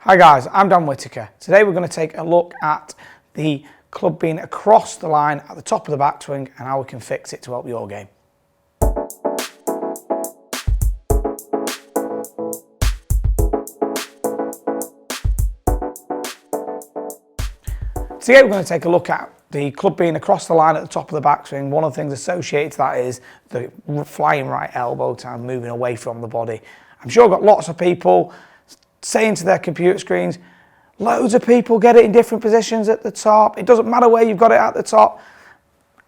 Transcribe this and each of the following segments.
Hi guys, I'm Dan Whitaker. Today we're going to take a look at the club being across the line at the top of the backswing and how we can fix it to help your game. Today we're going to take a look at the club being across the line at the top of the backswing. One of the things associated to that is the flying right elbow time moving away from the body. I'm sure I've got lots of people saying to their computer screens, loads of people get it in different positions at the top. It doesn't matter where you've got it at the top.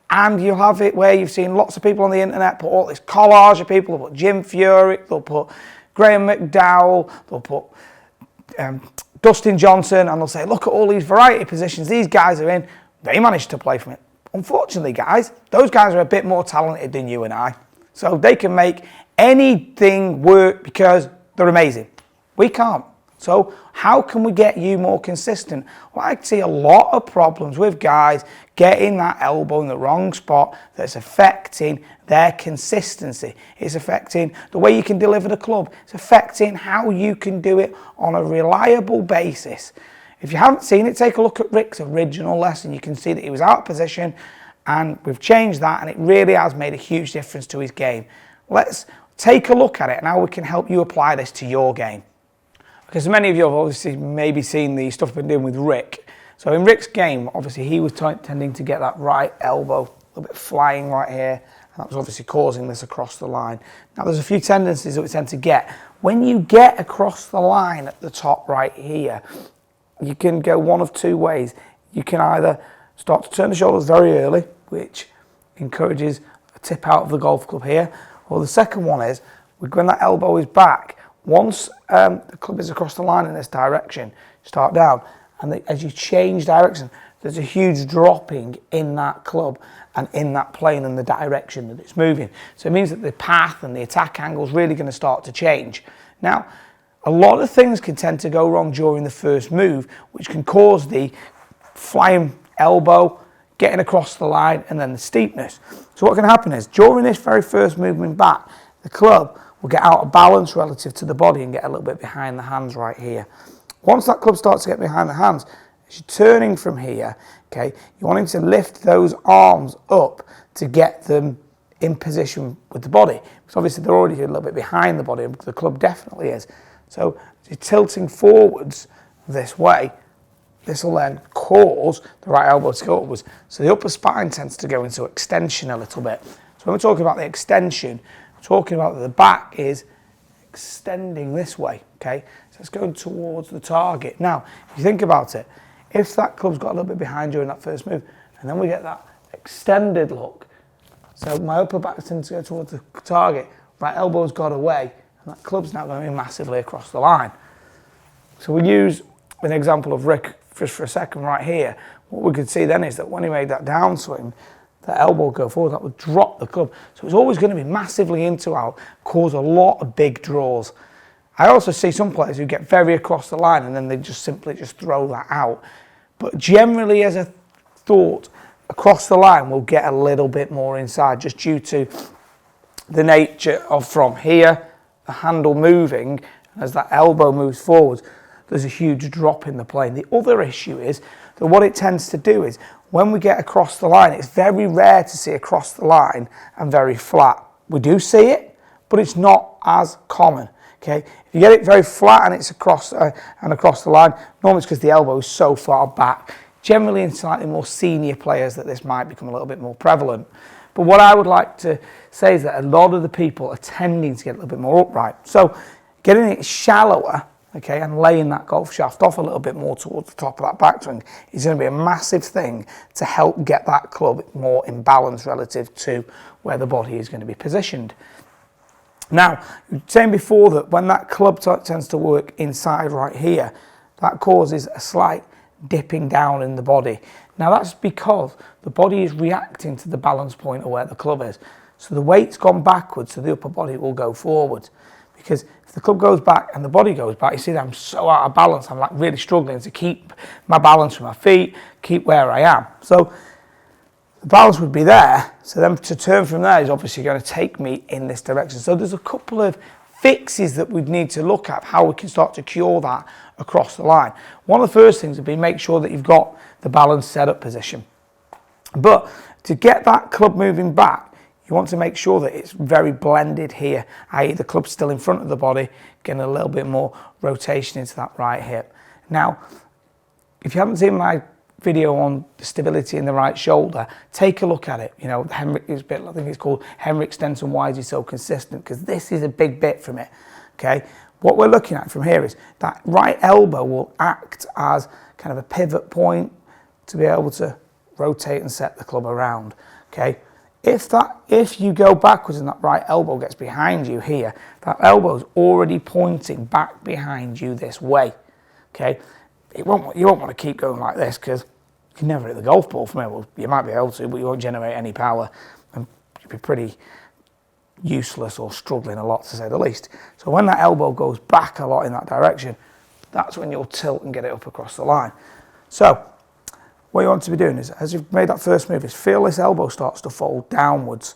And you'll have it where you've seen lots of people on the internet put all this collage of people. They'll put Jim Furyk, they'll put Graham McDowell, they'll put Dustin Johnson, and they'll say, look at all these variety positions these guys are in. They managed to play from it. Unfortunately, guys, those guys are a bit more talented than you and I. So they can make anything work because they're amazing. We can't. So how can we get you more consistent? Well, I see a lot of problems with guys getting that elbow in the wrong spot that's affecting their consistency. It's affecting the way you can deliver the club. It's affecting how you can do it on a reliable basis. If you haven't seen it, take a look at Rick's original lesson. You can see that he was out of position and we've changed that, and it really has made a huge difference to his game. Let's take a look at it and how we can help you apply this to your game. Because many of you have obviously maybe seen the stuff I've been doing with Rick. So in Rick's game, obviously he was tending to get that right elbow a little bit flying right here. And that was obviously causing this across the line. Now there's a few tendencies that we tend to get. When you get across the line at the top right here, you can go one of two ways. You can either start to turn the shoulders very early, which encourages a tip out of the golf club here. Or the second one is, when that elbow is back, once the club is across the line in this direction, start down, and as you change direction, there's a huge dropping in that club and in that plane and the direction that it's moving. So it means that the path and the attack angle is really going to start to change. Now, a lot of things can tend to go wrong during the first move, which can cause the flying elbow, getting across the line, and then the steepness. So what can happen is, during this very first movement back, the club will get out of balance relative to the body and get a little bit behind the hands right here. Once that club starts to get behind the hands, as you're turning from here, okay, you're wanting to lift those arms up to get them in position with the body. Because obviously they're already a little bit behind the body, the club definitely is. So as you're tilting forwards this way, this will then cause the right elbow to go upwards. So the upper spine tends to go into extension a little bit. So when we're talking about the extension, talking about that the back is extending this way, okay? So it's going towards the target. Now, if you think about it, if that club's got a little bit behind you in that first move, and then we get that extended look, so my upper back tends to go towards the target, right elbow's got away, and that club's now going to be massively across the line. So we use an example of Rick just for a second right here. What we could see then is that when he made that downswing, that elbow go forward, that would drop the club. So it's always going to be massively into out, cause a lot of big draws. I also see some players who get very across the line and then they just simply throw that out. But generally, as a thought, across the line will get a little bit more inside just due to the nature of from here, the handle moving, as that elbow moves forward, there's a huge drop in the plane. The other issue is that what it tends to do is when we get across the line, it's very rare to see across the line and very flat. We do see it, but it's not as common. Okay, if you get it very flat and it's across the line, normally it's because the elbow is so far back. Generally, in slightly more senior players, that this might become a little bit more prevalent. But what I would like to say is that a lot of the people are tending to get a little bit more upright. So getting it shallower, okay, and laying that golf shaft off a little bit more towards the top of that backswing is going to be a massive thing to help get that club more in balance relative to where the body is going to be positioned. Now, you were saying before that when that club tends to work inside right here, that causes a slight dipping down in the body. Now that's because the body is reacting to the balance point of where the club is. So the weight's gone backwards, so the upper body will go forward. Because if the club goes back and the body goes back, you see that I'm so out of balance. I'm like really struggling to keep my balance with my feet, keep where I am. So the balance would be there. So then to turn from there is obviously going to take me in this direction. So there's a couple of fixes that we'd need to look at, how we can start to cure that across the line. One of the first things would be make sure that you've got the balanced setup position. But to get that club moving back, you want to make sure that it's very blended here, i.e. the club's still in front of the body, getting a little bit more rotation into that right hip. Now, if you haven't seen my video on the stability in the right shoulder, take a look at it. You know, Henrik is a bit, I think it's called Henrik Stenson, why is he so consistent? Because this is a big bit from it, okay? What we're looking at from here is that right elbow will act as kind of a pivot point to be able to rotate and set the club around, okay? If you go backwards and that right elbow gets behind you here, that elbow is already pointing back behind you this way, okay? You won't want to keep going like this because you can never hit the golf ball from it. Well, you might be able to, but you won't generate any power and you'll be pretty useless or struggling a lot, to say the least. So when that elbow goes back a lot in that direction, that's when you'll tilt and get it up across the line. So what you want to be doing is, as you've made that first move, is feel this elbow starts to fold downwards.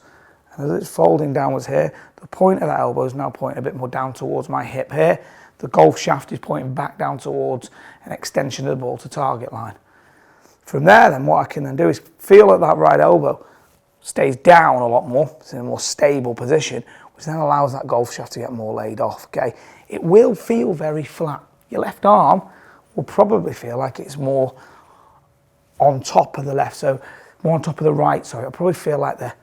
And as it's folding downwards here, the point of that elbow is now pointing a bit more down towards my hip here. The golf shaft is pointing back down towards an extension of the ball to target line. From there then, what I can then do is feel that right elbow stays down a lot more, it's in a more stable position, which then allows that golf shaft to get more laid off, okay? It will feel very flat. Your left arm will probably feel like it's more on top of the left, so more on top of the right, sorry. It'll probably feel like the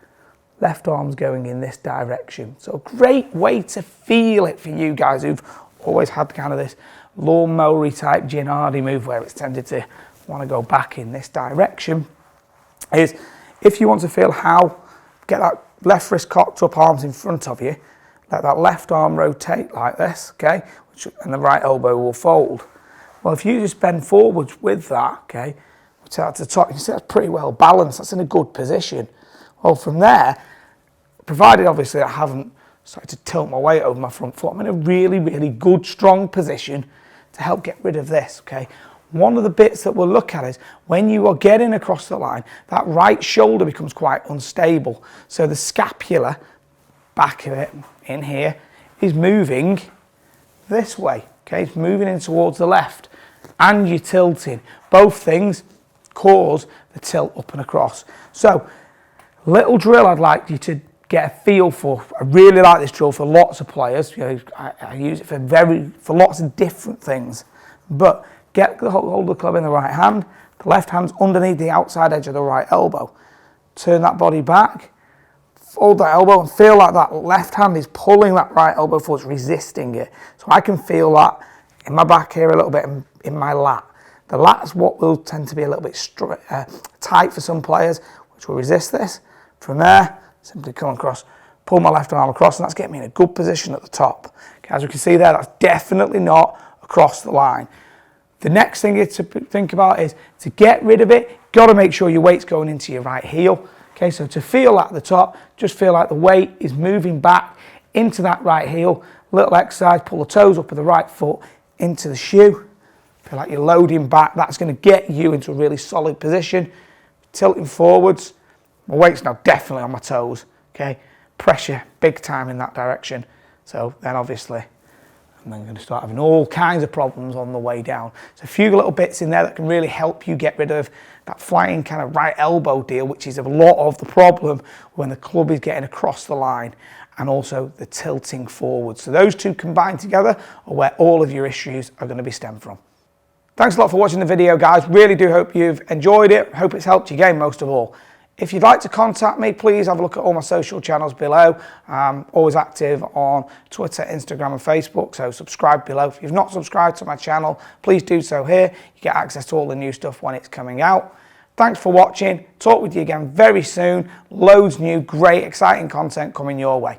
left arm's going in this direction. So a great way to feel it for you guys who've always had kind of this lawnmower type Gin Hardy move where it's tended to want to go back in this direction, is if you want to feel how, get that left wrist cocked up, arms in front of you, let that left arm rotate like this, okay, and the right elbow will fold. Well, if you just bend forwards with that, okay, to the top, you can see that's pretty well balanced, that's in a good position. Well, from there, provided obviously I haven't started to tilt my weight over my front foot, I'm in a really, really good, strong position to help get rid of this, okay? One of the bits that we'll look at is when you are getting across the line, that right shoulder becomes quite unstable. So the scapula, back of it, in here, is moving this way, okay? It's moving in towards the left and you're tilting. Both things cause the tilt up and across. So, little drill I'd like you to get a feel for. I really like this drill for lots of players. You know, I use it for lots of different things. But get the hold of the club in the right hand. The left hand's underneath the outside edge of the right elbow. Turn that body back. Fold that elbow and feel like that left hand is pulling that right elbow forward, resisting it. So I can feel that in my back here a little bit, in my lat. The lat's what will tend to be a little bit tight for some players, which will resist this. From there, simply come across, pull my left arm across, and that's getting me in a good position at the top. Okay, as you can see there, that's definitely not across the line. The next thing to think about is to get rid of it, got to make sure your weight's going into your right heel. Okay, so to feel at the top, just feel like the weight is moving back into that right heel. Little exercise, pull the toes up of the right foot into the shoe. Feel like you're loading back. That's going to get you into a really solid position. Tilting forwards. My weight's now definitely on my toes. Okay, pressure big time in that direction. So then obviously I'm then going to start having all kinds of problems on the way down. So a few little bits in there that can really help you get rid of that flying kind of right elbow deal, which is a lot of the problem when the club is getting across the line, and also the tilting forward. So those two combined together are where all of your issues are going to be stemmed from. Thanks a lot for watching the video, guys. Really do hope you've enjoyed it. Hope it's helped your game most of all. If you'd like to contact me, please have a look at all my social channels below. I'm always active on Twitter, Instagram and Facebook, so subscribe below. If you've not subscribed to my channel, please do so here. You get access to all the new stuff when it's coming out. Thanks for watching. Talk with you again very soon. Loads new, great, exciting content coming your way.